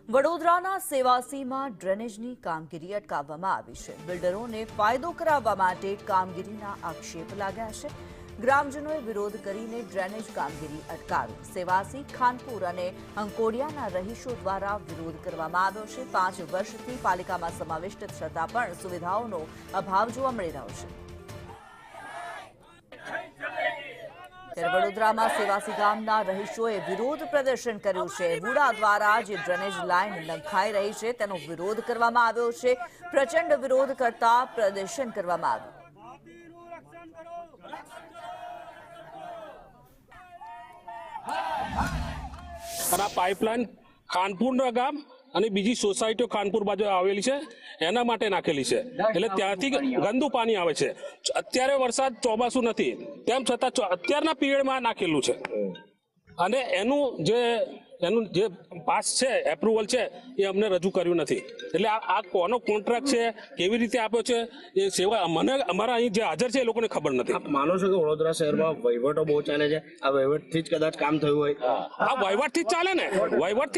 વડોદરાના સેવાસીમાં ડ્રેનેજની કામગીરી અટકાવવામાં આવી છે। બિલ્ડરોને ફાયદો કરાવવા માટે કામગીરીના આક્ષેપ લાગ્યા છે। ગ્રામજનોએ વિરોધ કરીને ડ્રેનેજ કામગીરી અટકાવી। સેવાસી, ખાનપુર અને અંકોડિયાના રહીશો દ્વારા વિરોધ કરવામાં આવ્યો છે। 5 વર્ષથી પાલિકામાં સમાવિષ્ટ છતાં પણ સુવિધાઓનો અભાવ જોવા મળી રહ્યો છે। ત્યારે વડોદરામાં સેવાસી ગામના રહીશોએ વિરોધ પ્રદર્શન કર્યું છે। વુડા દ્વારા જે ડ્રેનેજ લાઇન નંખાઈ રહી છે તેનો વિરોધ કરવામાં આવ્યો છે। પ્રચંડ વિરોધ કરતા પ્રદર્શન કરવામાં આવ્યું। આ પાઇપલાઇન ખાનપુરના ગામ અને બીજી સોસાયટીઓ ખાનપુર બાજુ આવેલી છે એના માટે નાખેલી છે, એટલે ત્યાંથી ગંદુ પાણી આવે છે। અત્યારે વરસાદ ચોમાસું નથી, તેમ છતાં અત્યારના પીરિયડમાં નાખેલું છે અને એનું જે પાસ છે, એપ્રુવલ છે, એ અમને રજૂ કર્યું નથી। એટલે આ કોનો કોન્ટ્રાક્ટ છે, કેવી રીતે આપ્યો છે, એ સેવા મને અમારા અહીં જે હાજર છે એ લોકોને ખબર નથી। આપ માનો છો કે વડોદરા શહેરમાં વહીવટો બહુ ચાલે છે? આ વહીવટથી જ કદાચ કામ થયું હોય? આ વહીવટથી જ ચાલે ને, વહીવટથી